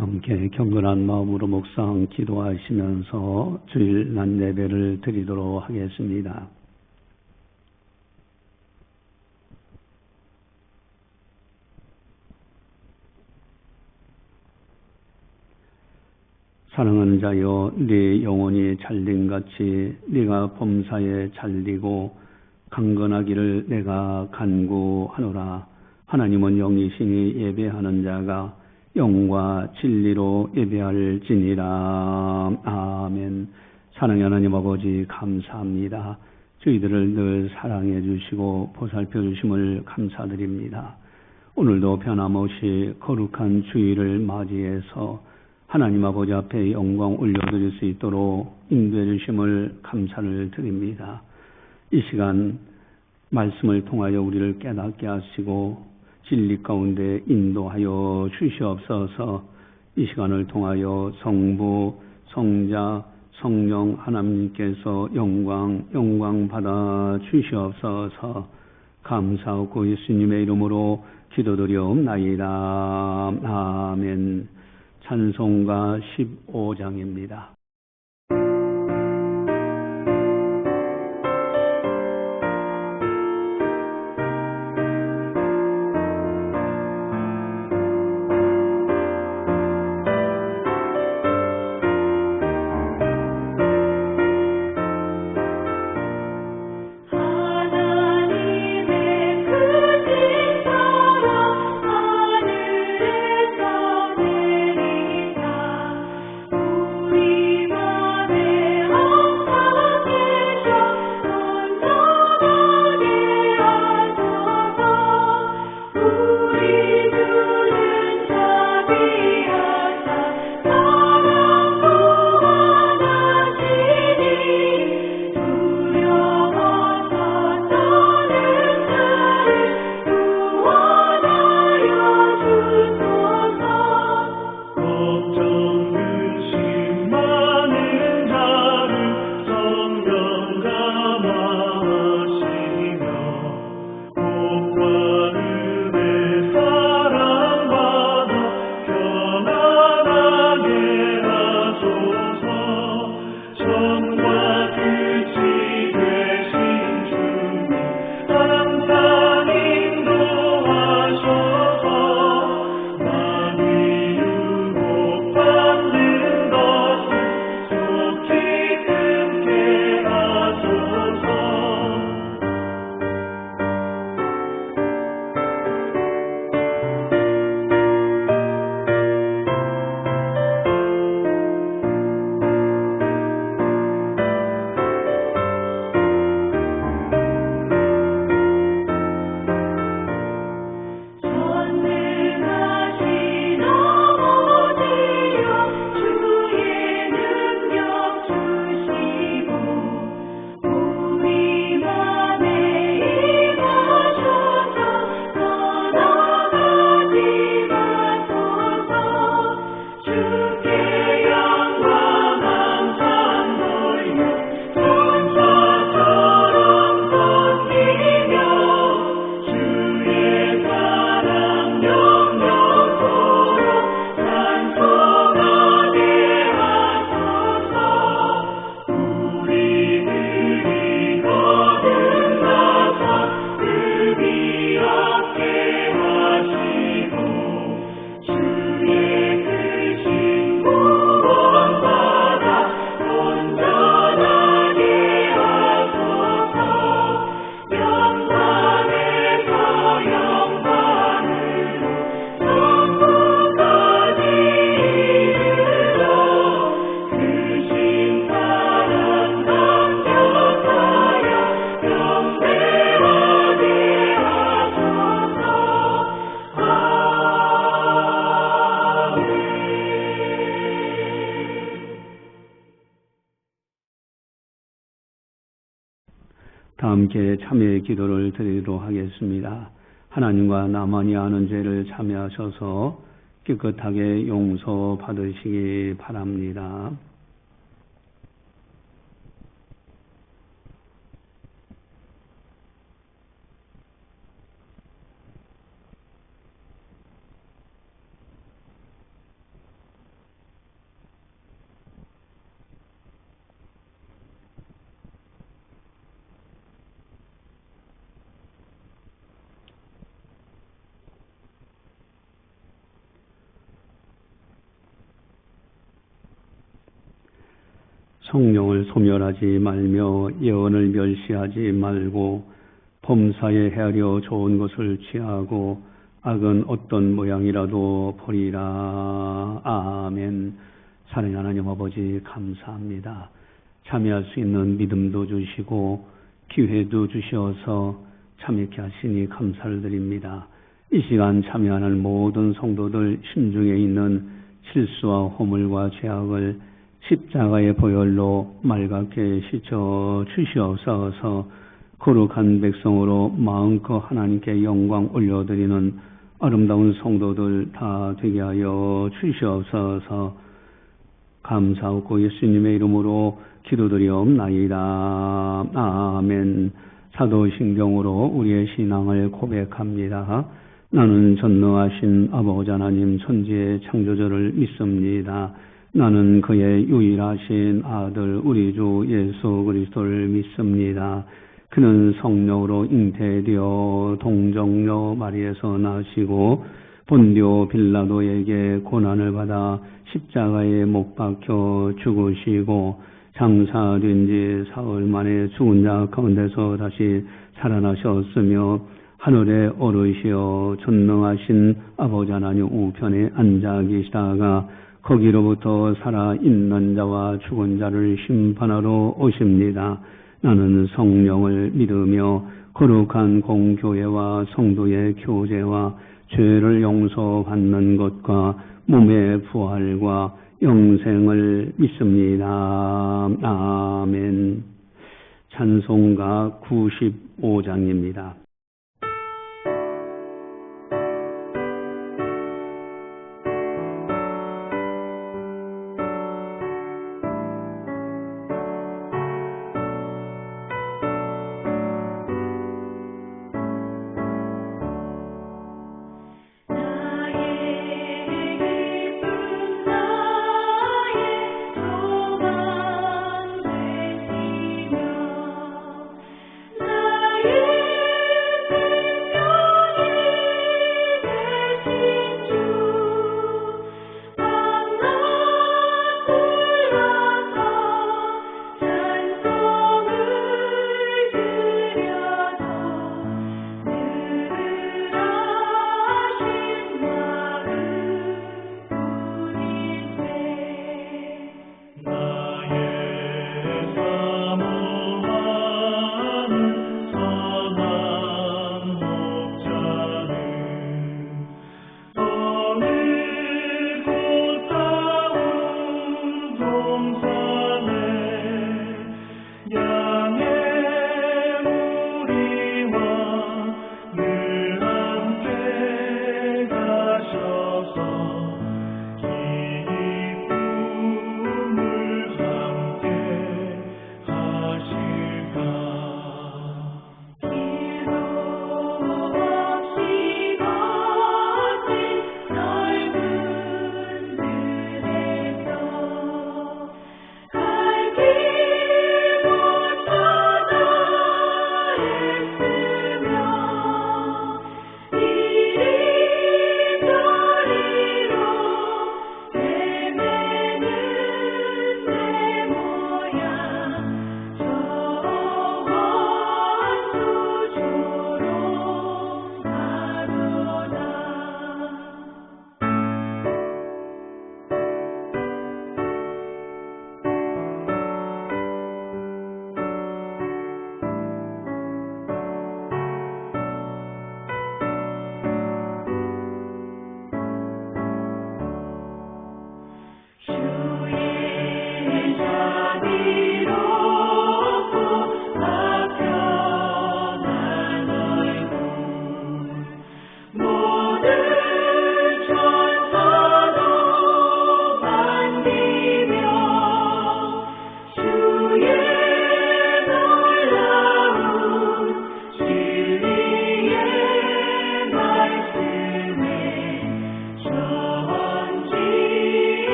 함께 경건한 마음으로 묵상 기도하시면서 주일 낮 예배를 드리도록 하겠습니다. 사랑하는 자여, 네 영혼이 잘됨같이 네가 범사에 잘되고 강건하기를 내가 간구하노라. 하나님은 영이시니 예배하는 자가 영과 진리로 예배할지니라. 아멘. 사랑의 하나님 아버지, 감사합니다. 저희들을 늘 사랑해 주시고 보살펴 주심을 감사드립니다. 오늘도 변함없이 거룩한 주일을 맞이해서 하나님 아버지 앞에 영광 올려드릴 수 있도록 인도해 주심을 감사를 드립니다. 이 시간 말씀을 통하여 우리를 깨닫게 하시고 진리 가운데 인도하여 주시옵소서. 이 시간을 통하여 성부, 성자, 성령 하나님께서 영광 받아 주시옵소서. 감사하고 예수님의 이름으로 기도드리옵나이다. 아멘. 찬송가 15장입니다. 다 함께 참회의 기도를 드리도록 하겠습니다. 하나님과 나만이 아는 죄를 참회하셔서 깨끗하게 용서받으시기 바랍니다. 성령을 소멸하지 말며 예언을 멸시하지 말고 범사에 헤아려 좋은 것을 취하고 악은 어떤 모양이라도 버리라. 아멘. 사랑하는 하나님 아버지 감사합니다. 참여할 수 있는 믿음도 주시고 기회도 주셔서 참여케 하시니 감사를 드립니다. 이 시간 참여하는 모든 성도들 심중에 있는 실수와 허물과 죄악을 십자가의 보혈로 맑게 씻어 주시옵소서. 거룩한 백성으로 마음껏 하나님께 영광 올려드리는 아름다운 성도들 다 되게 하여 주시옵소서. 감사하고 예수님의 이름으로 기도드리옵나이다. 아멘. 사도신경으로 우리의 신앙을 고백합니다. 나는 전능하신 아버지 하나님 천지의 창조주를 믿습니다. 나는 그의 유일하신 아들 우리 주 예수 그리스도를 믿습니다. 그는 성령으로 잉태되어 동정녀 마리에서 나시고 본디오 빌라도에게 고난을 받아 십자가에 못 박혀 죽으시고 장사된 지 사흘 만에 죽은 자 가운데서 다시 살아나셨으며 하늘에 오르시어 전능하신 아버지 하나님 우편에 앉아 계시다가 거기로부터 살아있는 자와 죽은 자를 심판하러 오십니다. 나는 성령을 믿으며 거룩한 공교회와 성도의 교제와 죄를 용서받는 것과 몸의 부활과 영생을 믿습니다. 아멘. 찬송가 95장입니다. 나의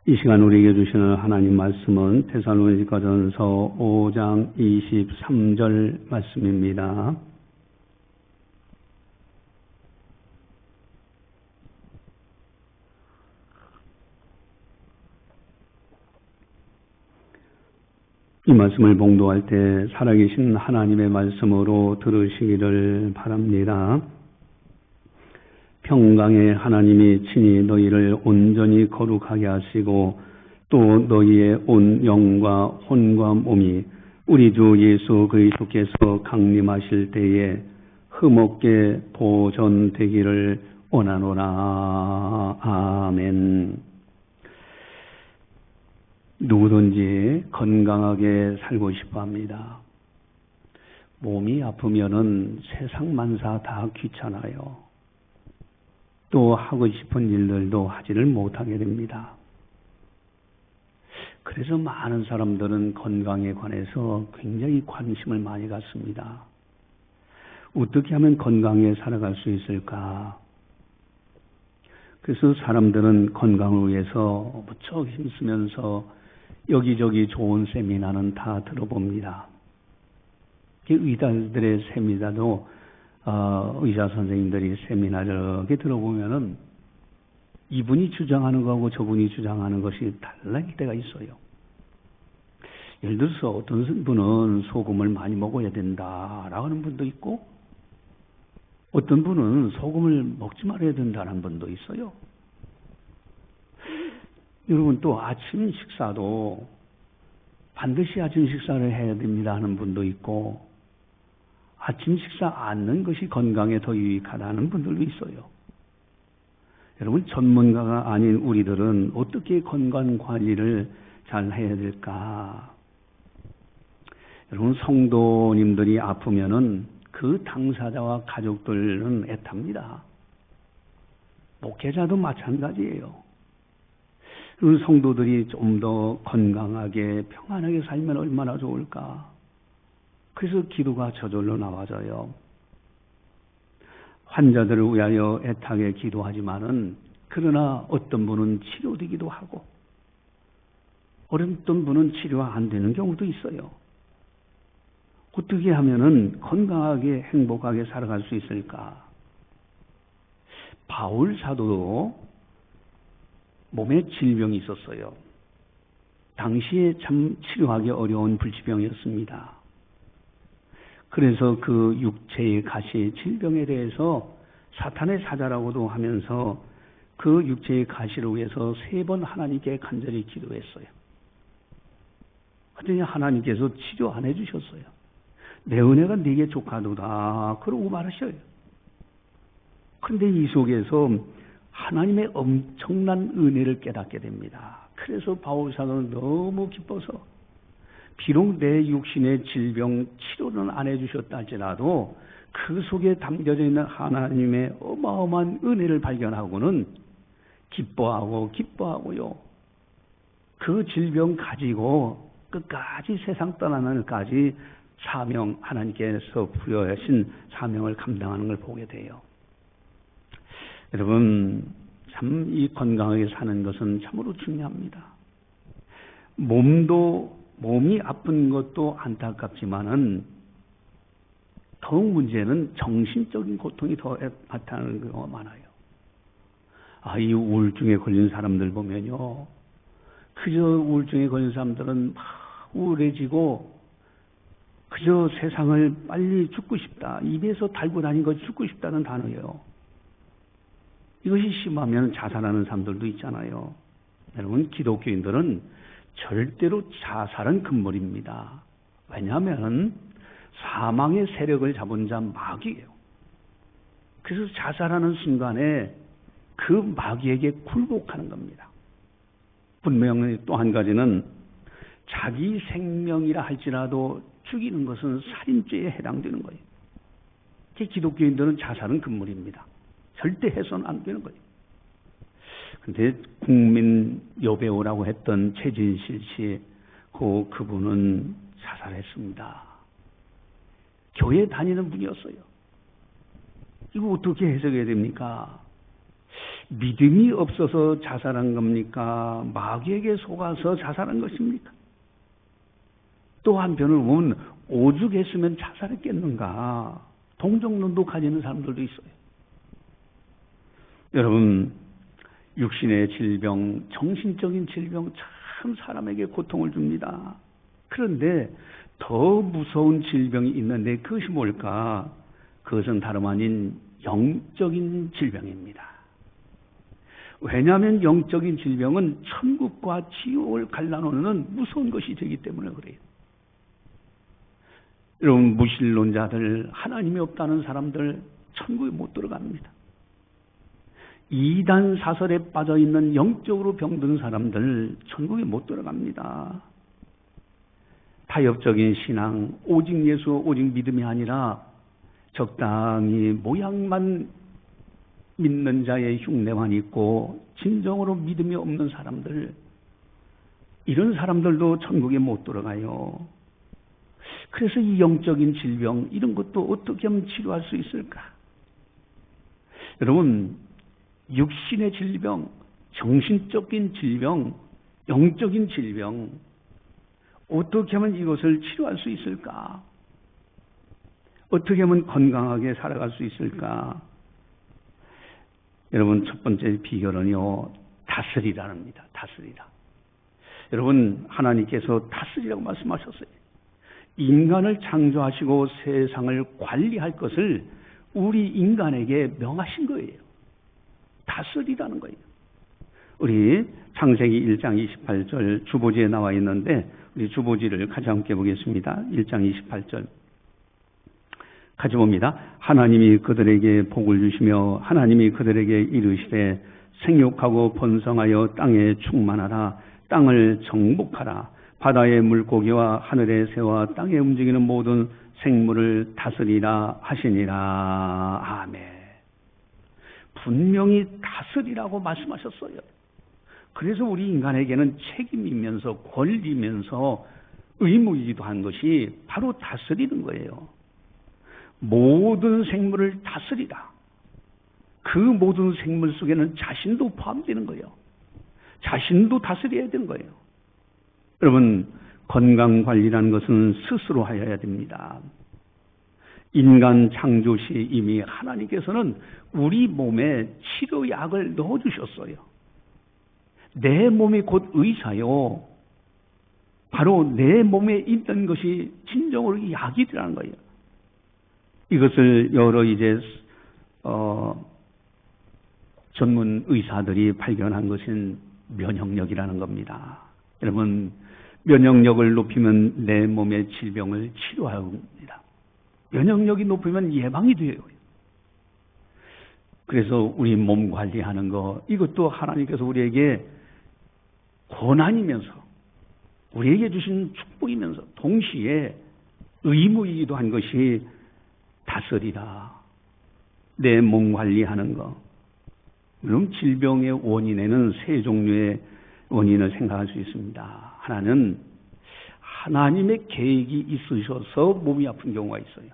이 시간 우리에게 주시는 하나님 말씀은 데살로니가전서 5장 23절 말씀입니다. 이 말씀을 봉독할 때 살아계신 하나님의 말씀으로 들으시기를 바랍니다. 평강의 하나님이 친히 너희를 온전히 거룩하게 하시고 또 너희의 온 영과 혼과 몸이 우리 주 예수 그리스도께서 강림하실 때에 흠없게 보존되기를 원하노라. 아멘. 누구든지 건강하게 살고 싶어 합니다. 몸이 아프면은 세상 만사 다 귀찮아요. 또 하고 싶은 일들도 하지를 못하게 됩니다. 그래서 많은 사람들은 건강에 관해서 굉장히 관심을 많이 갖습니다. 어떻게 하면 건강에 살아갈 수 있을까? 그래서 사람들은 건강을 위해서 무척 힘쓰면서 여기저기 좋은 세미나는 다 들어봅니다. 의사들의 세미나도 의사 선생님들이 세미나를 이렇게 들어보면은 이분이 주장하는 거하고 저분이 주장하는 것이 달라질 때가 있어요. 예를 들어서 어떤 분은 소금을 많이 먹어야 된다라고 하는 분도 있고 어떤 분은 소금을 먹지 말아야 된다는 분도 있어요. 여러분 또 아침 식사도 반드시 아침 식사를 해야 됩니다 하는 분도 있고 아침 식사 않는 것이 건강에 더 유익하다는 분들도 있어요. 여러분 전문가가 아닌 우리들은 어떻게 건강 관리를 잘 해야 될까? 여러분 성도님들이 아프면은 그 당사자와 가족들은 애탑니다. 목회자도 마찬가지예요. 그 성도들이 좀 더 건강하게 평안하게 살면 얼마나 좋을까? 그래서 기도가 저절로 나와져요. 환자들을 위하여 애타게 기도하지만은 그러나 어떤 분은 치료되기도 하고 어떤 분은 치료가 안 되는 경우도 있어요. 어떻게 하면은 건강하게 행복하게 살아갈 수 있을까? 바울 사도도 몸에 질병이 있었어요. 당시에 참 치료하기 어려운 불치병이었습니다. 그래서 그 육체의 가시 질병에 대해서 사탄의 사자라고도 하면서 그 육체의 가시를 위해서 3번 하나님께 간절히 기도했어요. 그랬더니 하나님께서 치료 안 해주셨어요. 내 은혜가 네게 족하도다 그러고 말하셔요. 그런데 이 속에서 하나님의 엄청난 은혜를 깨닫게 됩니다. 그래서 바울 사도는 너무 기뻐서 비록 내 육신의 질병 치료는 안 해주셨다 할지라도 그 속에 담겨져 있는 하나님의 어마어마한 은혜를 발견하고는 기뻐하고요. 그 질병 가지고 끝까지 세상 떠나는 날까지 사명, 하나님께서 부여하신 사명을 감당하는 걸 보게 돼요. 여러분, 참 이 건강하게 사는 것은 참으로 중요합니다. 몸이 아픈 것도 안타깝지만은 더욱 문제는 정신적인 고통이 더 나타나는 경우가 많아요. 이 우울증에 걸린 사람들 보면요. 그저 우울증에 걸린 사람들은 막 우울해지고 그저 세상을 빨리 죽고 싶다. 입에서 달고 다닌 것이 죽고 싶다는 단어예요. 이것이 심하면 자살하는 사람들도 있잖아요. 여러분 기독교인들은 절대로 자살은 금물입니다. 왜냐하면 사망의 세력을 잡은 자 마귀예요. 그래서 자살하는 순간에 그 마귀에게 굴복하는 겁니다. 분명히 또 한 가지는 자기 생명이라 할지라도 죽이는 것은 살인죄에 해당되는 거예요. 기독교인들은 자살은 금물입니다. 절대 해서는 안 되는 거예요. 그런데 국민 여배우라고 했던 최진실 씨, 그분은 자살했습니다. 교회 다니는 분이었어요. 이거 어떻게 해석해야 됩니까? 믿음이 없어서 자살한 겁니까? 마귀에게 속아서 자살한 것입니까? 또 한편으로 보면 오죽했으면 자살했겠는가? 동정론도 가지는 사람들도 있어요. 여러분, 육신의 질병, 정신적인 질병 참 사람에게 고통을 줍니다. 그런데 더 무서운 질병이 있는데 그것이 뭘까? 그것은 다름 아닌 영적인 질병입니다. 왜냐하면 영적인 질병은 천국과 지옥을 갈라놓는 무서운 것이 되기 때문에 그래요. 여러분, 무신론자들, 하나님이 없다는 사람들 천국에 못 들어갑니다. 이단 사설에 빠져있는 영적으로 병든 사람들 천국에 못 들어갑니다. 타협적인 신앙, 오직 예수, 오직 믿음이 아니라 적당히 모양만 믿는 자의 흉내만 있고 진정으로 믿음이 없는 사람들, 이런 사람들도 천국에 못 들어가요. 그래서 이 영적인 질병, 이런 것도 어떻게 하면 치료할 수 있을까? 여러분, 육신의 질병, 정신적인 질병, 영적인 질병, 어떻게 하면 이것을 치료할 수 있을까? 어떻게 하면 건강하게 살아갈 수 있을까? 여러분, 첫 번째 비결은요, 다스리라입니다. 다스리라. 여러분, 하나님께서 다스리라고 말씀하셨어요. 인간을 창조하시고 세상을 관리할 것을 우리 인간에게 명하신 거예요. 다스리라는 거예요. 우리 창세기 1장 28절 주보지에 나와 있는데 우리 주보지를 같이 함께 보겠습니다. 1장 28절 같이 봅니다. 하나님이 그들에게 복을 주시며 하나님이 그들에게 이르시되 생육하고 번성하여 땅에 충만하라. 땅을 정복하라. 바다의 물고기와 하늘의 새와 땅에 움직이는 모든 생물을 다스리라 하시니라. 아멘. 분명히 다스리라고 말씀하셨어요. 그래서 우리 인간에게는 책임이면서 권리면서 의무이기도 한 것이 바로 다스리는 거예요. 모든 생물을 다스리라. 그 모든 생물 속에는 자신도 포함되는 거예요. 자신도 다스려야 되는 거예요. 여러분, 건강관리라는 것은 스스로 하여야 됩니다. 인간 창조 시 이미 하나님께서는 우리 몸에 치료약을 넣어주셨어요. 내 몸이 곧 의사요. 바로 내 몸에 있는 것이 진정으로 약이라는 거예요. 이것을 여러 전문 의사들이 발견한 것은 면역력이라는 겁니다. 여러분, 면역력을 높이면 내 몸의 질병을 치료합니다. 면역력이 높으면 예방이 돼요. 그래서 우리 몸 관리하는 거, 이것도 하나님께서 우리에게 권한이면서 우리에게 주신 축복이면서 동시에 의무이기도 한 것이 다스리라. 내 몸 관리하는 거. 그럼 질병의 원인에는 세 종류의 원인을 생각할 수 있습니다. 하나는 하나님의 계획이 있으셔서 몸이 아픈 경우가 있어요.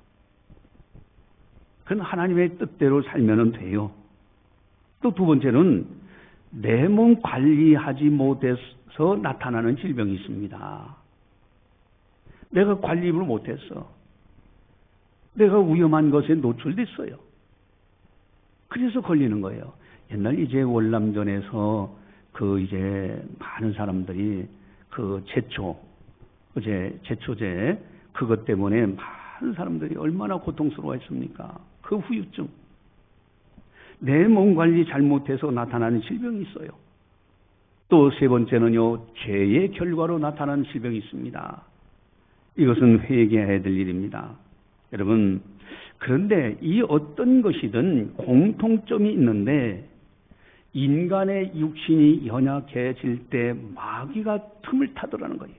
그건 하나님의 뜻대로 살면 돼요. 또 두 번째는 내 몸 관리하지 못해서 나타나는 질병이 있습니다. 내가 관리를 못했어. 내가 위험한 것에 노출됐어요. 그래서 걸리는 거예요. 옛날 월남전에서 많은 사람들이 제초제 그것 때문에 많은 사람들이 얼마나 고통스러워했습니까? 그 후유증. 내 몸 관리 잘못해서 나타나는 질병이 있어요. 또 세 번째는요, 죄의 결과로 나타나는 질병이 있습니다. 이것은 회개해야 될 일입니다. 여러분, 그런데 이 어떤 것이든 공통점이 있는데 인간의 육신이 연약해질 때 마귀가 틈을 타더라는 거예요.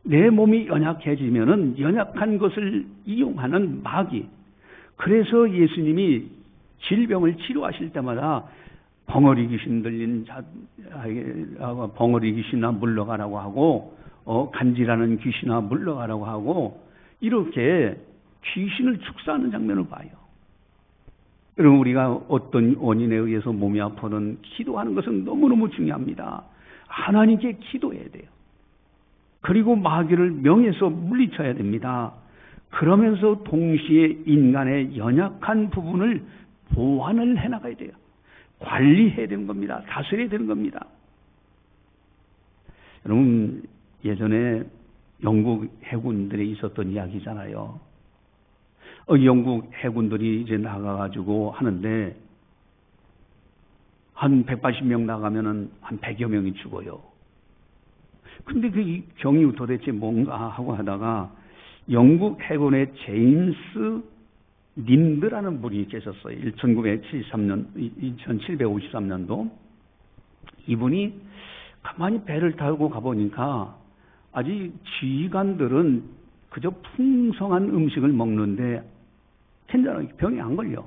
내 몸이 연약해지면은 연약한 것을 이용하는 마귀. 그래서 예수님이 질병을 치료하실 때마다 벙어리 귀신 들린 벙어리 귀신아 물러가라고 하고 간질하는 귀신아 물러가라고 하고 이렇게 귀신을 축사하는 장면을 봐요. 여러분, 우리가 어떤 원인에 의해서 몸이 아프든 기도하는 것은 너무너무 중요합니다. 하나님께 기도해야 돼요. 그리고 마귀를 명예에서 물리쳐야 됩니다. 그러면서 동시에 인간의 연약한 부분을 보완을 해나가야 돼요. 관리해야 되는 겁니다. 다스려야 되는 겁니다. 여러분, 예전에 영국 해군들에 있었던 이야기잖아요. 영국 해군들이 이제 나가가지고 하는데, 한 180명 나가면은 한 100여 명이 죽어요. 근데 그 병이 도대체 뭔가 하고 하다가 영국 해군의 제임스 린드라는 분이 계셨어요. 1973년, 1753년도. 이분이 가만히 배를 타고 가보니까 아직 지휘관들은 그저 풍성한 음식을 먹는데 괜찮아요. 병이 안 걸려.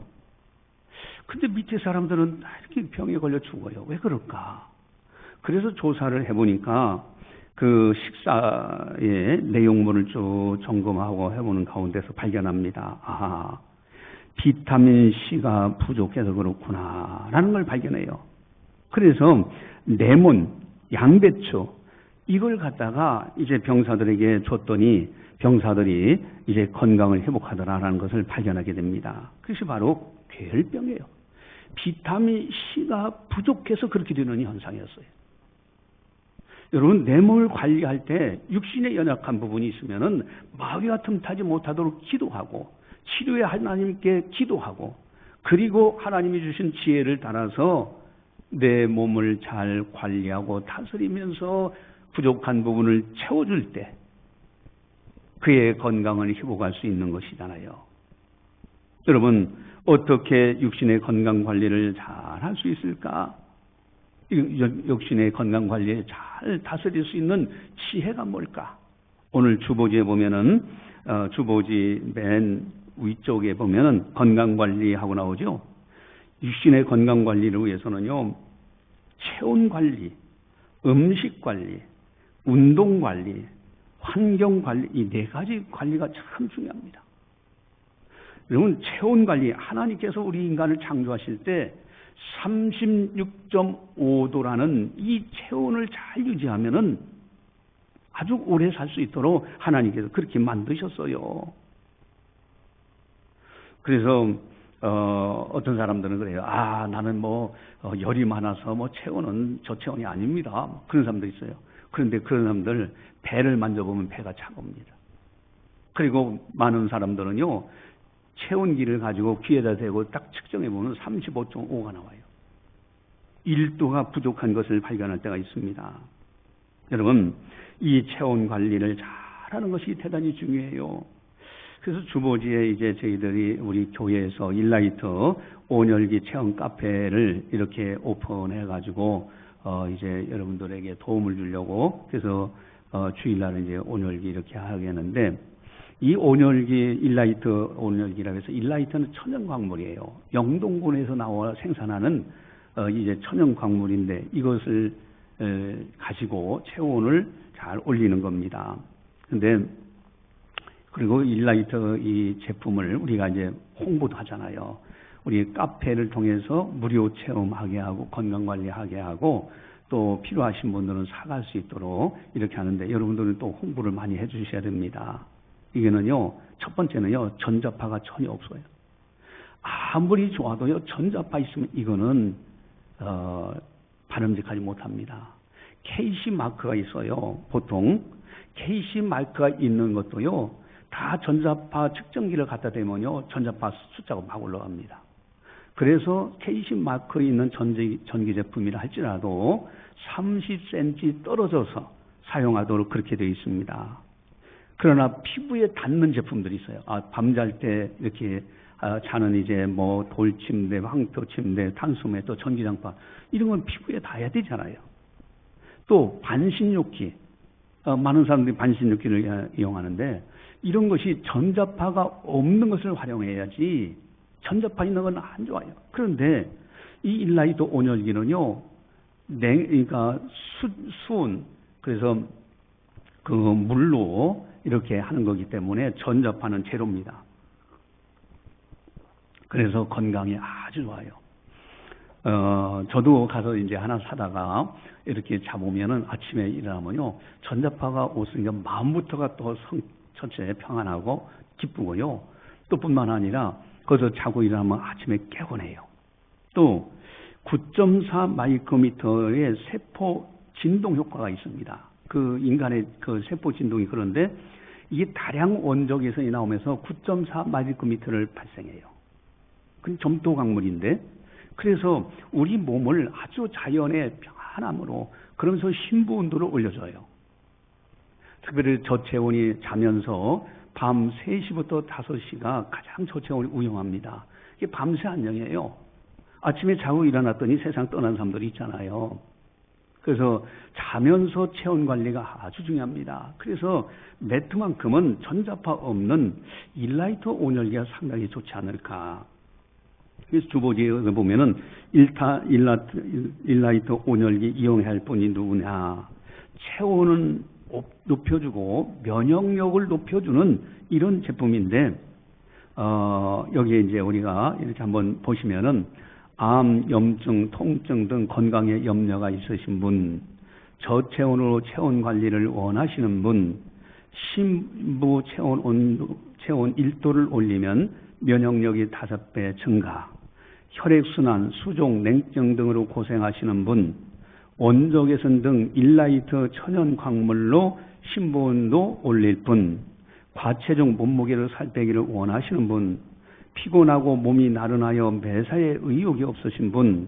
근데 밑에 사람들은 이렇게 병에 걸려 죽어요. 왜 그럴까? 그래서 조사를 해보니까 그 식사의 내용물을 쭉 점검하고 해보는 가운데서 발견합니다. 아, 비타민 C가 부족해서 그렇구나 라는 걸 발견해요. 그래서 레몬, 양배추 이걸 갖다가 이제 병사들에게 줬더니 병사들이 이제 건강을 회복하더라라는 것을 발견하게 됩니다. 그것이 바로 괴혈병이에요. 비타민 C가 부족해서 그렇게 되는 현상이었어요. 여러분, 내 몸을 관리할 때 육신에 연약한 부분이 있으면은 마귀가 틈타지 못하도록 기도하고 치료에 하나님께 기도하고 그리고 하나님이 주신 지혜를 따라서 내 몸을 잘 관리하고 다스리면서 부족한 부분을 채워줄 때 그의 건강을 회복할 수 있는 것이잖아요. 여러분, 어떻게 육신의 건강 관리를 잘 할 수 있을까? 육신의 건강 관리에 잘 다스릴 수 있는 지혜가 뭘까? 오늘 주보지에 보면은 주보지 맨 위쪽에 보면은 건강 관리하고 나오죠. 육신의 건강 관리를 위해서는요, 체온 관리, 음식 관리, 운동 관리, 환경 관리, 이 네 가지 관리가 참 중요합니다. 여러분, 체온 관리, 하나님께서 우리 인간을 창조하실 때 36.5도라는 이 체온을 잘 유지하면은 아주 오래 살 수 있도록 하나님께서 그렇게 만드셨어요. 그래서 어떤 사람들은 그래요. 아, 나는 열이 많아서 체온은 저 체온이 아닙니다. 그런 사람도 있어요. 그런데 그런 사람들 배를 만져보면 배가 차갑니다. 그리고 많은 사람들은요, 체온기를 가지고 귀에다 대고 딱 측정해보면 35.5가 나와요. 1도가 부족한 것을 발견할 때가 있습니다. 여러분, 이 체온 관리를 잘하는 것이 대단히 중요해요. 그래서 주보지에 이제 저희들이 우리 교회에서 일라이터 온열기 체험 카페를 이렇게 오픈해가지고 이제 여러분들에게 도움을 주려고 그래서 주일날 이제 온열기 이렇게 하겠는데, 이 온열기, 일라이터 온열기라고 해서 일라이터는 천연광물이에요. 영동군에서 나와 생산하는 이제 천연광물인데 이것을 가지고 체온을 잘 올리는 겁니다. 근데 그리고 일라이터 이 제품을 우리가 이제 홍보도 하잖아요. 우리 카페를 통해서 무료 체험하게 하고 건강관리하게 하고 또 필요하신 분들은 사갈 수 있도록 이렇게 하는데 여러분들은 또 홍보를 많이 해주셔야 됩니다. 이게는요, 첫 번째는요, 전자파가 전혀 없어요. 아무리 좋아도요, 전자파 있으면 이거는 바람직하지 못합니다. KC 마크가 있어요. 보통 KC 마크가 있는 것도요, 다 전자파 측정기를 갖다 대면요, 전자파 숫자가 막 올라갑니다. 그래서 KC 마크 있는 전기 제품이라 할지라도 30cm 떨어져서 사용하도록 그렇게 되어 있습니다. 그러나 피부에 닿는 제품들이 있어요. 밤잘 때 이렇게 자는 이제 돌침대, 황토침대, 탄소매, 또 전기장판 이런 건 피부에 닿아야 되잖아요. 또 반신욕기, 많은 사람들이 반신욕기를 이용하는데 이런 것이 전자파가 없는 것을 활용해야지 전자파 있는 건 안 좋아요. 그런데 이 일라이터 온열기는요, 그러니까 수온, 그래서 그 물로 이렇게 하는 거기 때문에 전자파는 제로입니다. 그래서 건강이 아주 좋아요. 저도 가서 이제 하나 사다가 이렇게 잡으면은 아침에 일어나면요, 전자파가 오으니까 마음부터가 또 전체에 평안하고 기쁘고요. 또 뿐만 아니라 거기서 자고 일어나면 아침에 깨곤해요. 또 9.4 마이크로미터의 세포 진동 효과가 있습니다. 그 인간의 그 세포 진동이 그런데 이게 다량 원적외선이 나오면서 9.4 마이크로미터를 발생해요. 그 점토 강물인데, 그래서 우리 몸을 아주 자연의 평안함으로, 그러면서 심부 온도를 올려줘요. 특별히 저체온이 자면서 밤 3시부터 5시가 가장 저체온이 우영합니다. 이게 밤새 안녕이에요. 아침에 자고 일어났더니 세상 떠난 사람들이 있잖아요. 그래서 자면서 체온 관리가 아주 중요합니다. 그래서 매트만큼은 전자파 없는 일라이트 온열기가 상당히 좋지 않을까. 그래서 주보지에 보면은 일라이트 온열기 이용해야 할 분이 누구냐. 체온은 높여주고 면역력을 높여주는 이런 제품인데, 여기에 이제 우리가 이렇게 한번 보시면은 암, 염증, 통증 등 건강에 염려가 있으신 분, 저체온으로 체온 관리를 원하시는 분, 심부 체온 1도를 올리면 면역력이 5배 증가, 혈액순환, 수종, 냉증 등으로 고생하시는 분, 원적외선 등 일라이트 천연 광물로 심부온도 올릴 분, 과체중 몸무게를 살 빼기를 원하시는 분, 피곤하고 몸이 나른하여 매사에 의욕이 없으신 분,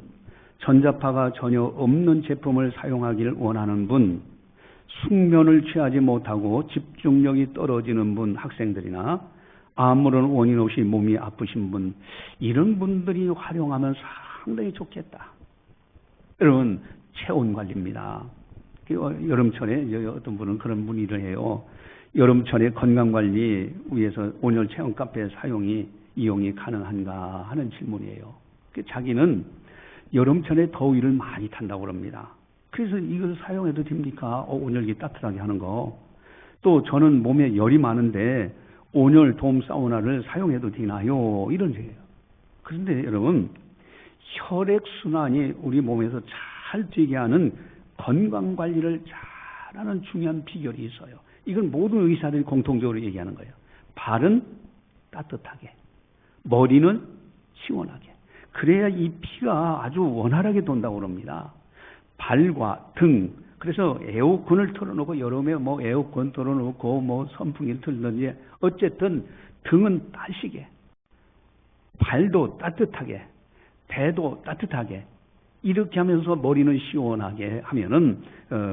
전자파가 전혀 없는 제품을 사용하기를 원하는 분, 숙면을 취하지 못하고 집중력이 떨어지는 분, 학생들이나 아무런 원인 없이 몸이 아프신 분, 이런 분들이 활용하면 상당히 좋겠다. 여러분, 체온 관리입니다. 여름철에 어떤 분은 그런 문의를 해요. 여름철에 건강관리 위해서 온열 체온 카페 이용이 가능한가 하는 질문이에요. 자기는 여름철에 더위를 많이 탄다고 그럽니다. 그래서 이걸 사용해도 됩니까? 온열기 따뜻하게 하는 거. 또 저는 몸에 열이 많은데 온열 돔 사우나를 사용해도 되나요? 이런 얘기예요. 그런데 여러분, 혈액순환이 우리 몸에서 잘 되게 하는 건강관리를 잘하는 중요한 비결이 있어요. 이건 모든 의사들이 공통적으로 얘기하는 거예요. 발은 따뜻하게, 머리는 시원하게. 그래야 이 피가 아주 원활하게 돈다고 그럽니다. 발과 등. 그래서 에어컨을 틀어놓고, 여름에 뭐 에어컨 틀어놓고 뭐 선풍기를 틀든지, 어쨌든 등은 따시게, 발도 따뜻하게, 배도 따뜻하게, 이렇게 하면서 머리는 시원하게 하면은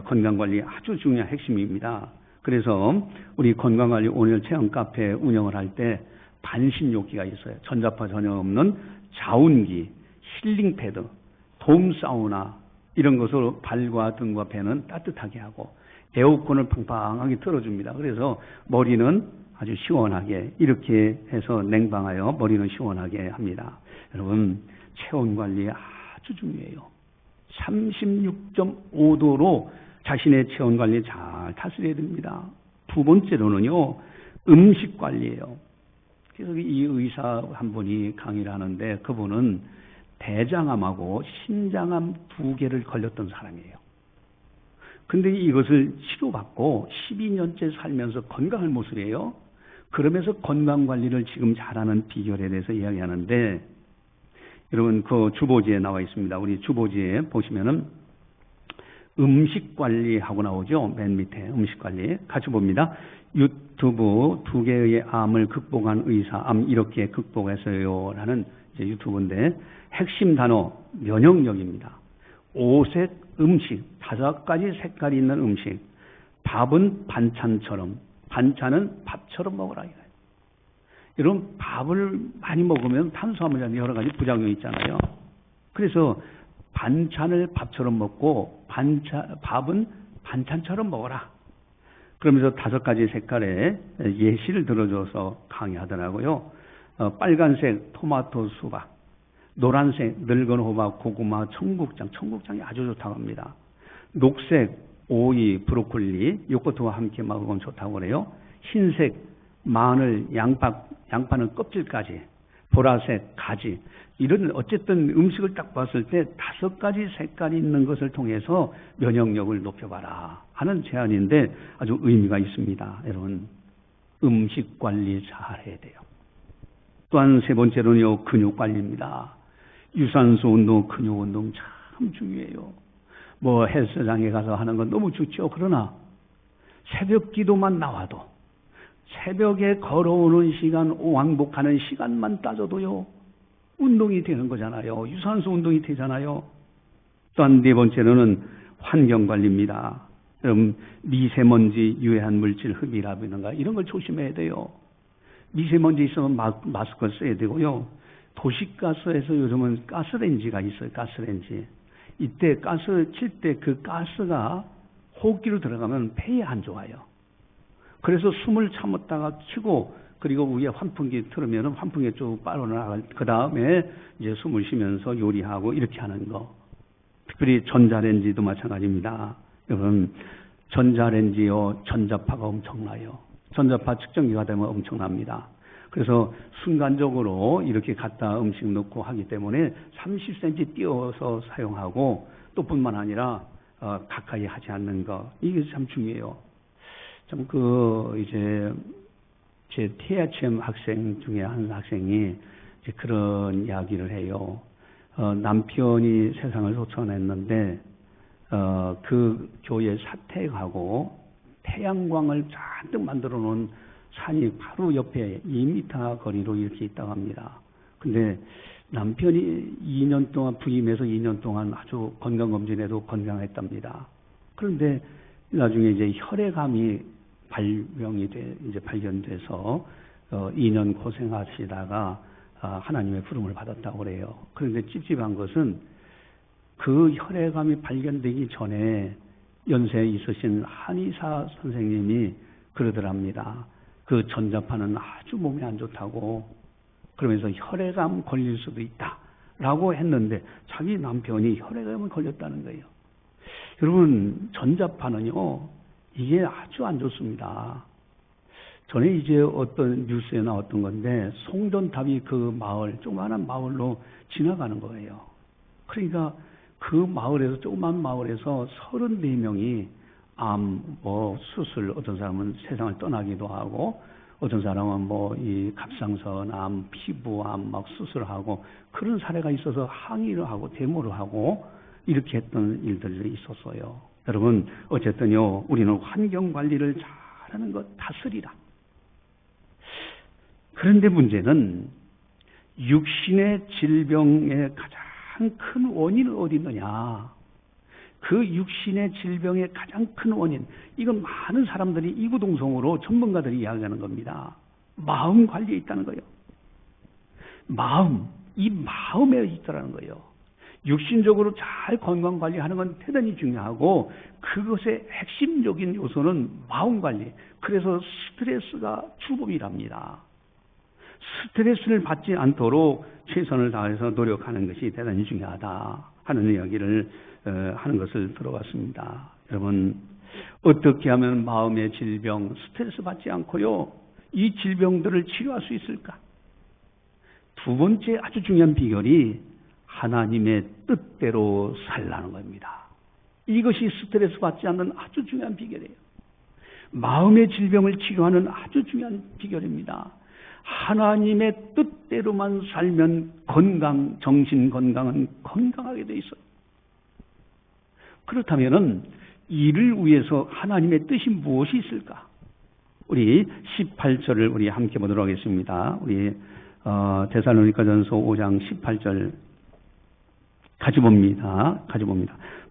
건강관리 아주 중요한 핵심입니다. 그래서 우리 건강관리 온열 체험 카페 운영을 할 때 반신욕기가 있어요. 전자파 전혀 없는 자운기, 힐링 패드, 돔 사우나, 이런 것으로 발과 등과 배는 따뜻하게 하고 에어컨을 팡팡하게 틀어줍니다. 그래서 머리는 아주 시원하게, 이렇게 해서 냉방하여 머리는 시원하게 합니다. 여러분, 체온 관리 아주 중요해요. 36.5도로 자신의 체온 관리 잘 다스려야 됩니다. 두 번째로는요, 음식 관리예요. 그래서 이 의사 한 분이 강의를 하는데, 그분은 대장암하고 신장암 2개를 걸렸던 사람이에요. 근데 이것을 치료받고 12년째 살면서 건강한 모습이에요. 그러면서 건강관리를 지금 잘하는 비결에 대해서 이야기하는데, 여러분 그 주보지에 나와 있습니다. 우리 주보지에 보시면은 음식관리하고 나오죠. 맨 밑에 음식관리 같이 봅니다. 유튜브 2개의 암을 극복한 의사, 암 이렇게 극복했어요 라는 이제 유튜브인데, 핵심 단어 면역력입니다. 5색 음식, 5가지 색깔이 있는 음식. 밥은 반찬처럼, 반찬은 밥처럼 먹으라. 여러분, 밥을 많이 먹으면 탄수화물이나 여러 가지 부작용이 있잖아요. 그래서 반찬을 밥처럼 먹고 밥은 반찬처럼 먹어라. 그러면서 5가지 색깔의 예시를 들어줘서 강의하더라고요. 빨간색 토마토 수박, 노란색 늙은 호박, 고구마, 청국장이 아주 좋다고 합니다. 녹색 오이, 브로콜리, 요거트와 함께 먹으면 좋다고 그래요. 흰색 마늘, 양파는 껍질까지, 보라색, 가지 이런 어쨌든 음식을 딱 봤을 때 5가지 색깔이 있는 것을 통해서 면역력을 높여봐라 하는 제안인데 아주 의미가 있습니다. 여러분 음식 관리 잘 해야 돼요. 또한 세 번째로는요, 근육 관리입니다. 유산소 운동, 근육 운동 참 중요해요. 뭐 헬스장에 가서 하는 건 너무 좋죠. 그러나 새벽 기도만 나와도 새벽에 걸어오는 시간, 왕복하는 시간만 따져도요, 운동이 되는 거잖아요. 유산소 운동이 되잖아요. 또한 네 번째로는 환경 관리입니다. 여러분 미세먼지, 유해한 물질 흡입이라든가 이런 걸 조심해야 돼요. 미세먼지 있으면 마스크 써야 되고요. 도시가스에서 요즘은 가스레인지가 있어요. 가스레인지. 이때 가스 칠 때 그 가스가 호흡기로 들어가면 폐에 안 좋아요. 그래서 숨을 참았다가 키고 그리고 위에 환풍기 틀으면 환풍기에 쭉 빨아나갈 그 다음에 이제 숨을 쉬면서 요리하고 이렇게 하는 거. 특별히 전자레인지도 마찬가지입니다. 여러분 전자레인지요, 전자파가 엄청나요. 전자파 측정기가 되면 엄청납니다. 그래서 순간적으로 이렇게 갖다 음식 넣고 하기 때문에 30cm 띄워서 사용하고 또 뿐만 아니라 가까이 하지 않는 거, 이게 참 중요해요. 참 이제 제 THM 학생 중에 한 학생이 이제 그런 이야기를 해요. 남편이 세상을 소천했는데 그 교회 사택하고 태양광을 잔뜩 만들어 놓은 산이 바로 옆에 2m 거리로 이렇게 있다고 합니다. 근데 남편이 2년 동안 부임해서 2년 동안 아주 건강검진에도 건강했답니다. 그런데 나중에 이제 혈액암이 이제 발견돼서 2년 고생하시다가 하나님의 부름을 받았다고 그래요. 그런데 찝찝한 것은 그 혈액암이 발견되기 전에 연세에 있으신 한의사 선생님이 그러더랍니다. 그 전자파는 아주 몸에 안 좋다고, 그러면서 혈액암 걸릴 수도 있다라고 했는데 자기 남편이 혈액암에 걸렸다는 거예요. 여러분 전자파는요, 이게 아주 안 좋습니다. 전에 이제 어떤 뉴스에 나왔던 건데 송전탑이 그 마을, 조그마한 마을로 지나가는 거예요. 그러니까 그 마을에서, 조그만 마을에서 34명이 암, 수술, 어떤 사람은 세상을 떠나기도 하고, 어떤 사람은 이 갑상선 암, 피부암 막 수술하고, 그런 사례가 있어서 항의를 하고, 데모를 하고, 이렇게 했던 일들이 있었어요. 여러분, 어쨌든요, 우리는 환경 관리를 잘하는 것 다스리라. 그런데 문제는 육신의 질병의 가장 큰 원인은 어디 있느냐? 그 육신의 질병의 가장 큰 원인, 이건 많은 사람들이 이구동성으로 전문가들이 이야기하는 겁니다. 마음 관리에 있다는 거예요. 마음, 이 마음에 있다는 거예요. 육신적으로 잘 건강 관리하는 건 대단히 중요하고, 그것의 핵심적인 요소는 마음 관리. 그래서 스트레스가 주범이랍니다. 스트레스를 받지 않도록 최선을 다해서 노력하는 것이 대단히 중요하다 하는 이야기를 하는 것을 들어봤습니다. 여러분, 어떻게 하면 마음의 질병, 스트레스 받지 않고요, 이 질병들을 치료할 수 있을까? 두 번째 아주 중요한 비결이 하나님의 뜻대로 살라는 겁니다. 이것이 스트레스 받지 않는 아주 중요한 비결이에요. 마음의 질병을 치료하는 아주 중요한 비결입니다. 하나님의 뜻대로만 살면 정신 건강은 건강하게 돼 있어요. 그렇다면은 이를 위해서 하나님의 뜻이 무엇이 있을까? 우리 18절을 우리 함께 보도록 하겠습니다. 우리 데살로니가전서 5장 18절 같이 봅니다.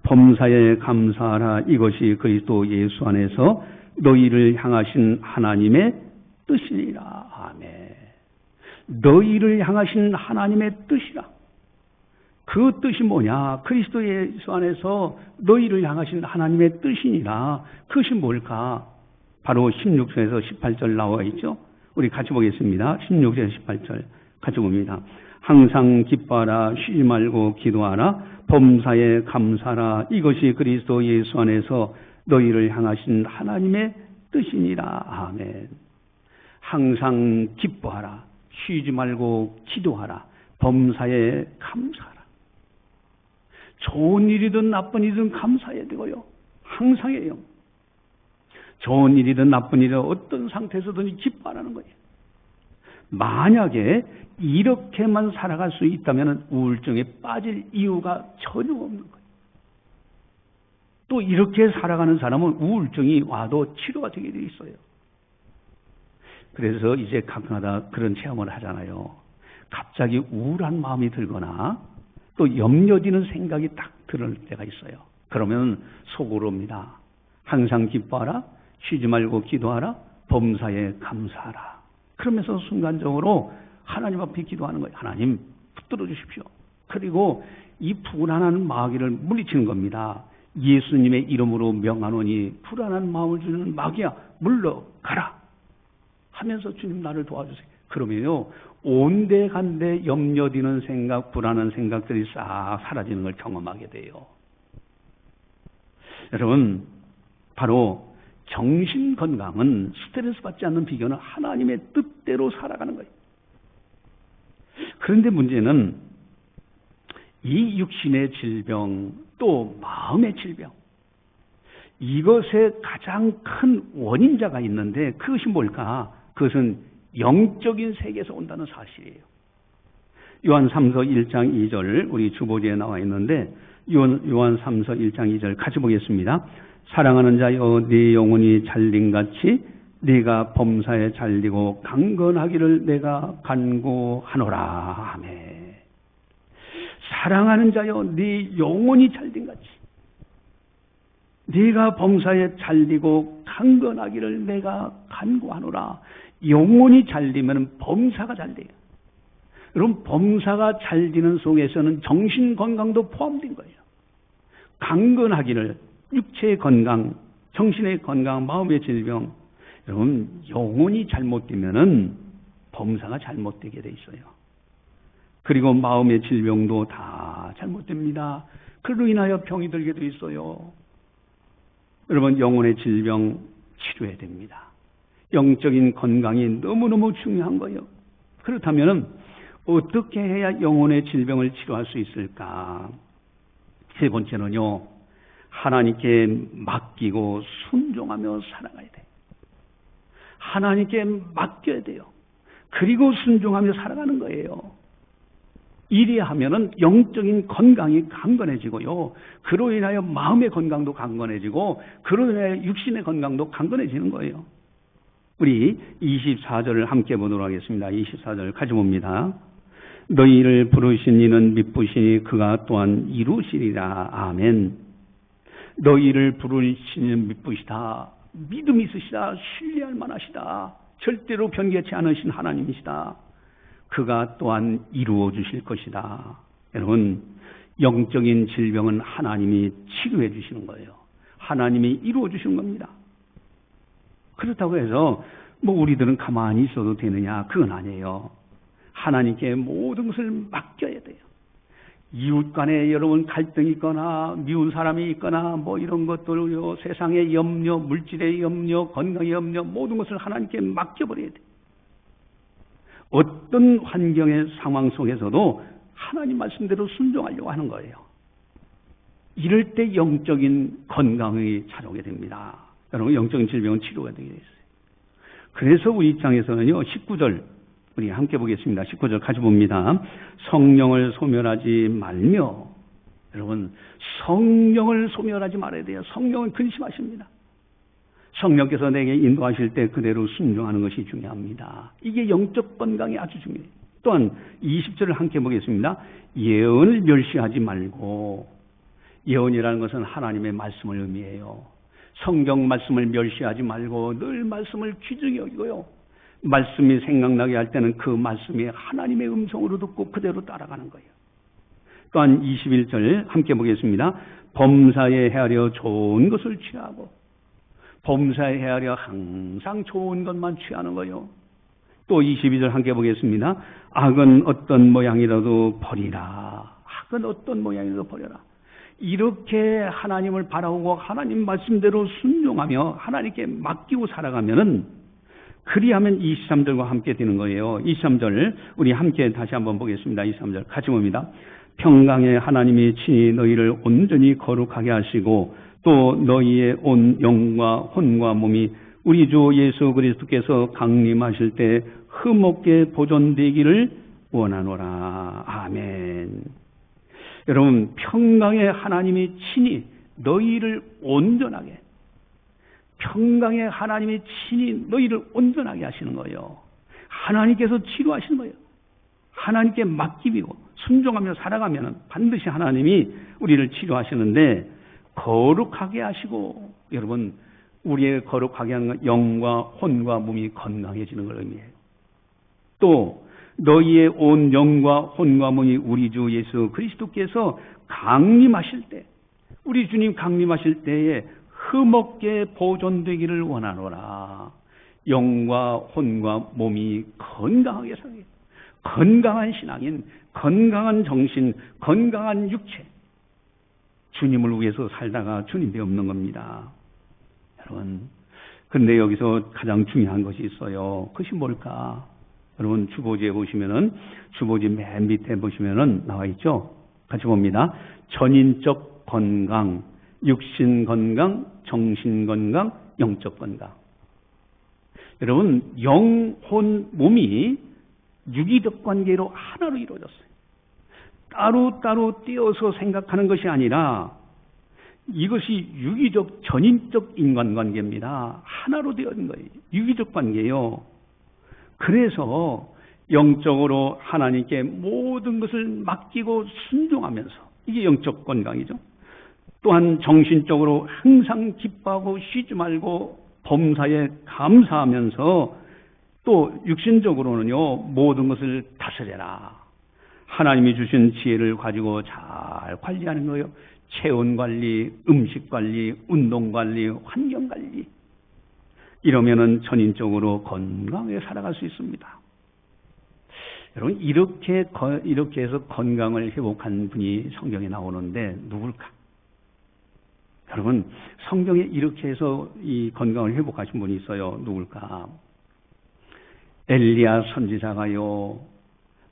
범사에 감사하라. 이것이 그리스도 예수 안에서 너희를 향하신 하나님의 뜻이니라. 아멘. 너희를 향하신 하나님의 뜻이라. 그 뜻이 뭐냐? 그리스도 예수 안에서 너희를 향하신 하나님의 뜻이니라. 그것이 뭘까? 바로 16절에서 18절 나와 있죠. 우리 같이 보겠습니다. 16절에서 18절 같이 봅니다. 항상 기뻐하라. 쉬지 말고 기도하라. 범사에 감사하라. 이것이 그리스도 예수 안에서 너희를 향하신 하나님의 뜻이니라. 아멘. 항상 기뻐하라. 쉬지 말고 기도하라. 범사에 감사하라. 좋은 일이든 나쁜 일이든 감사해야 되고요. 항상 해요. 좋은 일이든 나쁜 일이든 어떤 상태에서든지 기뻐하라는 거예요. 만약에 이렇게만 살아갈 수 있다면 우울증에 빠질 이유가 전혀 없는 거예요. 또 이렇게 살아가는 사람은 우울증이 와도 치료가 되게 돼 있어요. 그래서 이제 가끔가다 그런 체험을 하잖아요. 갑자기 우울한 마음이 들거나 또 염려되는 생각이 딱 들을 때가 있어요. 그러면 속으로입니다. 항상 기뻐하라. 쉬지 말고 기도하라. 범사에 감사하라. 그러면서 순간적으로 하나님 앞에 기도하는 거예요. 하나님 붙들어 주십시오. 그리고 이 불안한 마귀를 물리치는 겁니다. 예수님의 이름으로 명하노니 불안한 마음을 주는 마귀야 물러가라 하면서 주님 나를 도와주세요. 그러면요 온데간데 염려되는 생각, 불안한 생각들이 싹 사라지는 걸 경험하게 돼요. 여러분, 바로 정신건강은 스트레스 받지 않는 비결은 하나님의 뜻대로 살아가는 거예요. 그런데 문제는 이 육신의 질병 또 마음의 질병, 이것의 가장 큰 원인자가 있는데 그것이 뭘까? 그것은 영적인 세계에서 온다는 사실이에요. 요한 3서 1장 2절 우리 주보지에 나와 있는데 요한 3서 1장 2절 같이 보겠습니다. 사랑하는 자여 네 영혼이 잘림같이 네가 범사에 잘리고 강건하기를 내가 간구하노라. 아멘. 사랑하는 자여 네 영혼이 잘림같이 네가 범사에 잘리고 강건하기를 내가 간구하노라. 영혼이 잘리면 범사가 잘돼요. 여러분, 범사가 잘되는 속에서는 정신건강도 포함된 거예요. 강건하기를, 육체의 건강, 정신의 건강, 마음의 질병. 여러분, 영혼이 잘못되면은 범사가 잘못되게 돼 있어요. 그리고 마음의 질병도 다 잘못됩니다. 그로 인하여 병이 들게 돼 있어요. 여러분, 영혼의 질병 치료해야 됩니다. 영적인 건강이 너무너무 중요한 거예요. 그렇다면 어떻게 해야 영혼의 질병을 치료할 수 있을까? 세 번째는요, 하나님께 맡기고 순종하며 살아가야 돼요. 하나님께 맡겨야 돼요. 그리고 순종하며 살아가는 거예요. 이리야 하면은 영적인 건강이 강건해지고요. 그로 인하여 마음의 건강도 강건해지고 그로 인하여 육신의 건강도 강건해지는 거예요. 우리 24절을 함께 보도록 하겠습니다. 24절 같이 봅니다. 너희를 부르신 이는 미쁘시니 그가 또한 이루시리라. 아멘. 너희를 부르신 이는 미쁘시다. 믿음이 있으시다. 신뢰할 만하시다. 절대로 변개치 않으신 하나님이시다. 그가 또한 이루어 주실 것이다. 여러분, 영적인 질병은 하나님이 치료해 주시는 거예요. 하나님이 이루어 주시는 겁니다. 그렇다고 해서 뭐 우리들은 가만히 있어도 되느냐? 그건 아니에요. 하나님께 모든 것을 맡겨야 돼요. 이웃 간에 여러분 갈등이 있거나 미운 사람이 있거나 뭐 이런 것들요, 세상의 염려, 물질의 염려, 건강의 염려, 모든 것을 하나님께 맡겨버려야 돼요. 어떤 환경의 상황 속에서도 하나님 말씀대로 순종하려고 하는 거예요. 이럴 때 영적인 건강이 찾아오게 됩니다. 여러분, 영적인 질병은 치료가 되게 돼 있어요. 그래서 우리 입장에서는요, 19절 우리 함께 보겠습니다. 19절 같이 봅니다. 성령을 소멸하지 말며. 여러분, 성령을 소멸하지 말아야 돼요. 성령은 근심하십니다. 성령께서 내게 인도하실 때 그대로 순종하는 것이 중요합니다. 이게 영적 건강이 아주 중요해요. 또한 20절을 함께 보겠습니다. 예언을 멸시하지 말고. 예언이라는 것은 하나님의 말씀을 의미해요. 성경 말씀을 멸시하지 말고 늘 말씀을 귀중히 여기고요. 말씀이 생각나게 할 때는 그 말씀이 하나님의 음성으로 듣고 그대로 따라가는 거예요. 또한 21절 함께 보겠습니다. 범사에 헤아려 좋은 것을 취하고. 범사에 헤아려 항상 좋은 것만 취하는 거예요. 또 22절 함께 보겠습니다. 악은 어떤 모양이라도 버리라. 악은 어떤 모양이라도 버려라. 이렇게 하나님을 바라보고 하나님 말씀대로 순종하며 하나님께 맡기고 살아가면은 그리하면 23절과 함께 되는 거예요. 23절 우리 함께 다시 한번 보겠습니다. 23절 같이 봅니다. 평강의 하나님이 친히 너희를 온전히 거룩하게 하시고 또 너희의 온 영과 혼과 몸이 우리 주 예수 그리스도께서 강림하실 때 흠없게 보존되기를 원하노라. 아멘. 여러분, 평강의 하나님이 친히 너희를 온전하게, 평강의 하나님이 친히 너희를 온전하게 하시는 거예요. 하나님께서 치료하시는 거예요. 하나님께 맡기고 순종하며 살아가면 반드시 하나님이 우리를 치료하시는데, 거룩하게 하시고, 여러분, 우리의 거룩하게 하는 건 영과 혼과 몸이 건강해지는 걸 의미해요. 또 너희의 온 영과 혼과 몸이 우리 주 예수 그리스도께서 강림하실 때, 우리 주님 강림하실 때에 흠없게 보존되기를 원하노라. 영과 혼과 몸이 건강하게 살게, 건강한 신앙인, 건강한 정신, 건강한 육체, 주님을 위해서 살다가 주님이 없는 겁니다. 여러분, 그런데 여기서 가장 중요한 것이 있어요. 그것이 뭘까? 여러분, 주보지에 보시면은, 주보지 맨 밑에 보시면은 나와 있죠? 같이 봅니다. 전인적 건강, 육신 건강, 정신 건강, 영적 건강. 여러분, 영, 혼, 몸이 유기적 관계로 하나로 이루어졌어요. 따로따로 떼어서 생각하는 것이 아니라 이것이 유기적, 전인적 인간관계입니다. 하나로 되어 있는 거예요. 유기적 관계예요. 그래서 영적으로 하나님께 모든 것을 맡기고 순종하면서, 이게 영적 건강이죠. 또한 정신적으로 항상 기뻐하고 쉬지 말고 범사에 감사하면서, 또 육신적으로는요, 모든 것을 다스려라. 하나님이 주신 지혜를 가지고 잘 관리하는 거예요. 체온 관리, 음식 관리, 운동 관리, 환경 관리. 이러면은 전인적으로 건강하게 살아갈 수 있습니다. 여러분, 이렇게 해서 건강을 회복한 분이 성경에 나오는데 누굴까? 여러분, 성경에 이렇게 해서 이 건강을 회복하신 분이 있어요. 누굴까? 엘리야 선지자가요,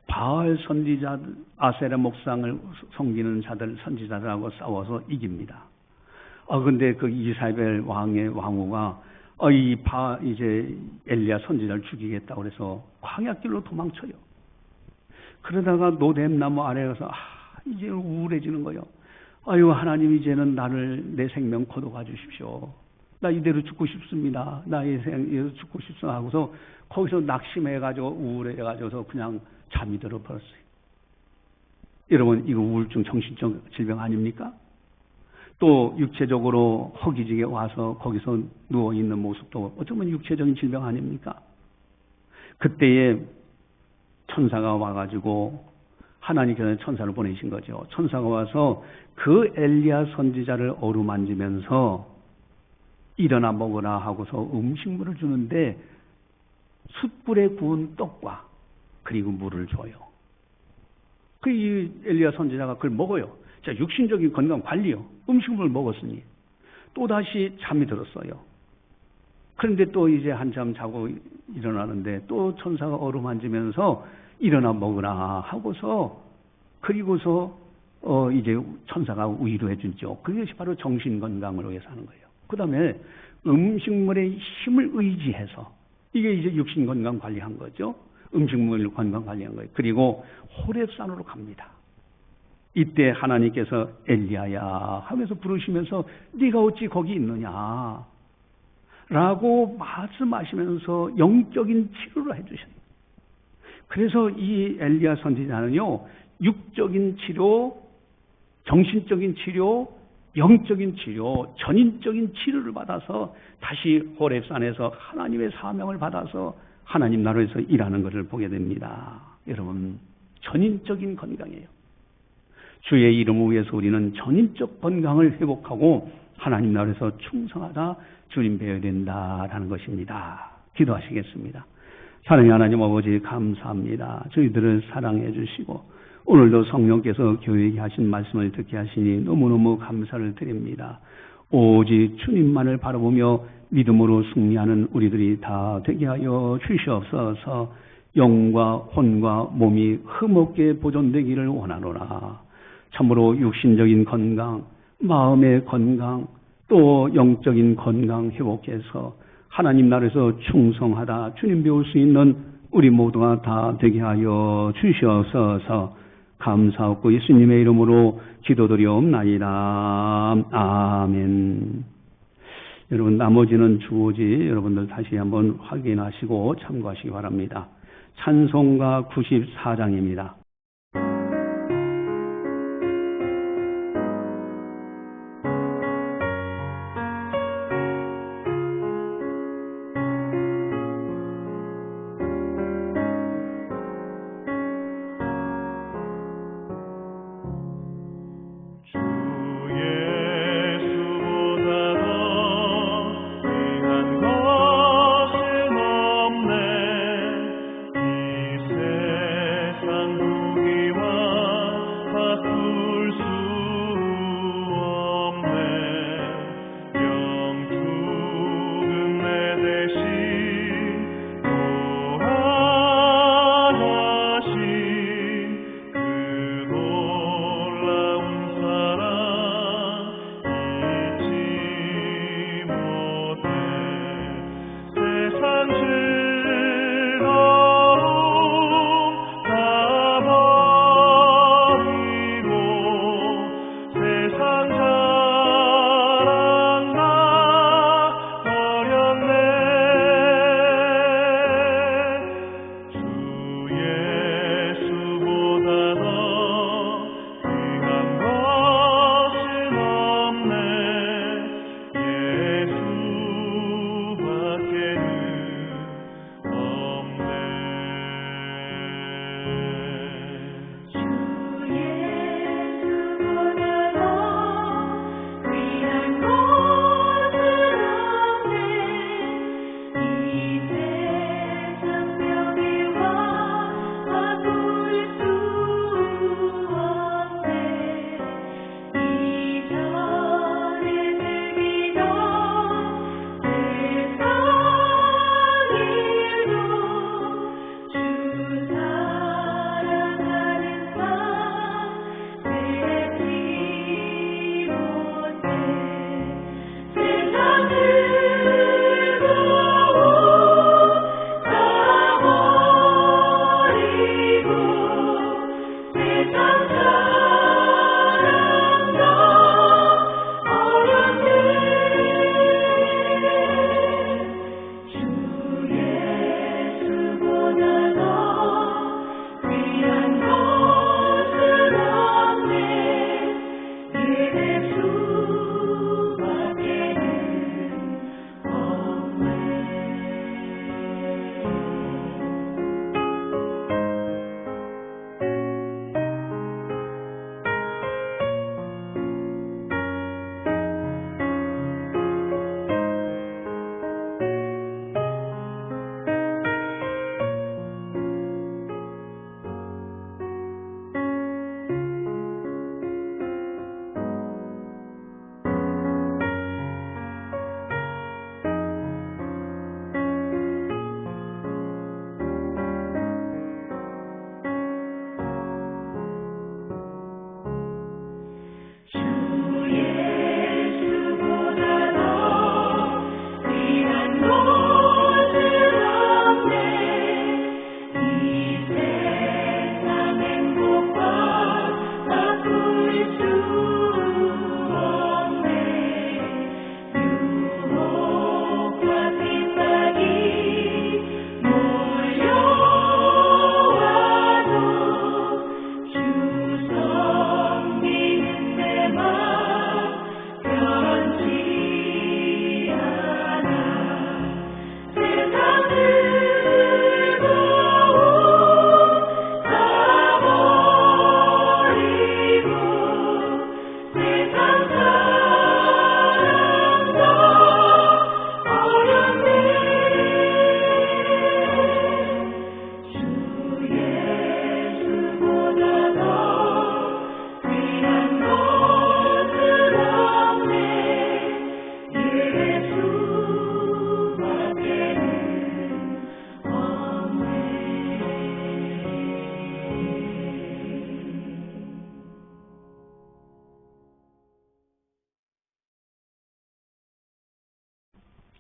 바알 선지자, 아세라 목상을 섬기는 자들, 선지자들하고 싸워서 이깁니다. 근데 그 이사벨 왕의 왕후가 이제 엘리야 선지자를 죽이겠다고 그래서 광야길로 도망쳐요. 그러다가 노뎀나무 아래에 가서 이제 우울해지는 거예요. 아유, 하나님, 이제는 내 생명 거둬가 주십시오. 나 이대로 죽고 싶습니다. 이대로 죽고 싶습니다 하고서 거기서 낙심해가지고 우울해가지고서 그냥 잠이 들어버렸어요. 여러분, 이거 우울증, 정신적 질병 아닙니까? 또 육체적으로 허기지게 와서 거기서 누워있는 모습도 어쩌면 육체적인 질병 아닙니까? 그때에 천사가 와가지고, 하나님께서 천사를 보내신 거죠. 천사가 와서 그 엘리야 선지자를 어루만지면서 일어나 먹으라 하고서 음식물을 주는데 숯불에 구운 떡과 그리고 물을 줘요. 이 엘리야 선지자가 그걸 먹어요. 자, 육신적인 건강 관리요. 음식물을 먹었으니 또다시 잠이 들었어요. 그런데 또 이제 한참 자고 일어나는데 또 천사가 어루만지면서 일어나 먹으라 하고서, 그리고서 이제 천사가 위로해 주죠. 그것이 바로 정신 건강을 위해서 하는 거예요. 그 다음에 음식물의 힘을 의지해서, 이게 이제 육신 건강 관리한 거죠. 음식물 건강 관리한 거예요. 그리고 호렙산으로 갑니다. 이때 하나님께서 엘리야야 하면서 부르시면서 네가 어찌 거기 있느냐 라고 말씀하시면서 영적인 치료를 해주셨어요. 그래서 이 엘리야 선지자는요, 육적인 치료, 정신적인 치료, 영적인 치료, 전인적인 치료를 받아서 다시 호렙산에서 하나님의 사명을 받아서 하나님 나라에서 일하는 것을 보게 됩니다. 여러분, 전인적인 건강이에요. 주의 이름을 위해서 우리는 전인적 건강을 회복하고 하나님 나라에서 충성하다 주님 배워야 된다라는 것입니다. 기도하시겠습니다. 사랑의 하나님 아버지, 감사합니다. 저희들을 사랑해 주시고 오늘도 성령께서 교회에 하신 말씀을 듣게 하시니 너무너무 감사를 드립니다. 오직 주님만을 바라보며 믿음으로 승리하는 우리들이 다 되게 하여 주시옵소서. 영과 혼과 몸이 흠없게 보존되기를 원하노라. 참으로 육신적인 건강, 마음의 건강, 또 영적인 건강 회복해서 하나님 나라에서 충성하다 주님 배울 수 있는 우리 모두가 다 되게 하여 주시옵소서. 감사하고 예수님의 이름으로 기도드리옵나이다. 아멘. 여러분, 나머지는 주어지 여러분들 다시 한번 확인하시고 참고하시기 바랍니다. 찬송가 94장입니다. 세상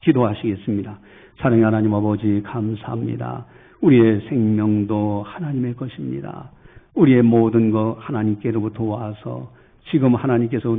기도하시겠습니다. 사랑의 하나님 아버지 감사합니다. 우리의 생명도 하나님의 것입니다. 우리의 모든 것 하나님께로부터 와서 지금 하나님께서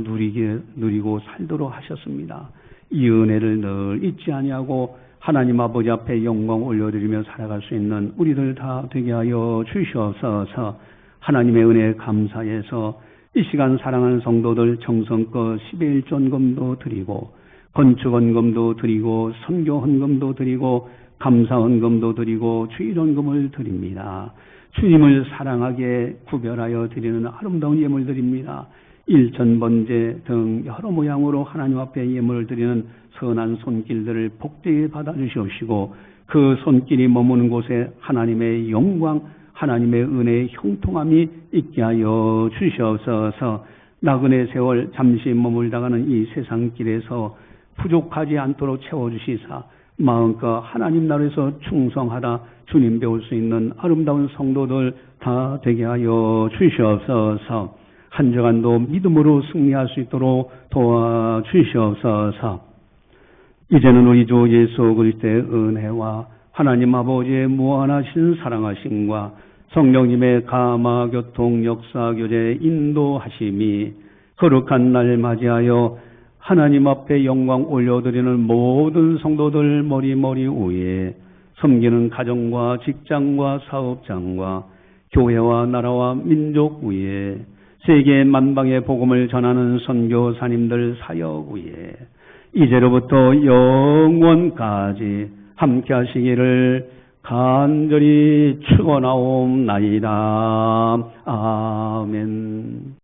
누리고 살도록 하셨습니다. 이 은혜를 늘 잊지 아니하고 하나님 아버지 앞에 영광 올려드리며 살아갈 수 있는 우리들 다 되게 하여 주시옵소서. 하나님의 은혜에 감사해서 이 시간 사랑하는 성도들 정성껏 11일 전금도 드리고 건축 헌금도 드리고 선교 헌금도 드리고 감사 헌금도 드리고 주일 헌금을 드립니다. 주님을 사랑하게 구별하여 드리는 아름다운 예물 드립니다. 일천번제 등 여러 모양으로 하나님 앞에 예물을 드리는 선한 손길들을 복되게 받아주시옵시고 그 손길이 머무는 곳에 하나님의 영광, 하나님의 은혜의 형통함이 있게 하여 주시옵소서. 나그네 세월 잠시 머물다가는 이 세상길에서 부족하지 않도록 채워주시사 마음껏 하나님 나라에서 충성하다 주님 배울 수 있는 아름다운 성도들 다 되게 하여 주시옵소서. 한 주간도 믿음으로 승리할 수 있도록 도와주시옵소서. 이제는 우리 주 예수 그리스도의 은혜와 하나님 아버지의 무한하신 사랑하심과 성령님의 감화 교통 역사 교제 인도하심이 거룩한 날 맞이하여 하나님 앞에 영광 올려드리는 모든 성도들 머리 위에 섬기는 가정과 직장과 사업장과 교회와 나라와 민족 위에 세계 만방의 복음을 전하는 선교사님들 사역 위에 이제로부터 영원까지 함께 하시기를 간절히 축원하옵나이다. 아멘.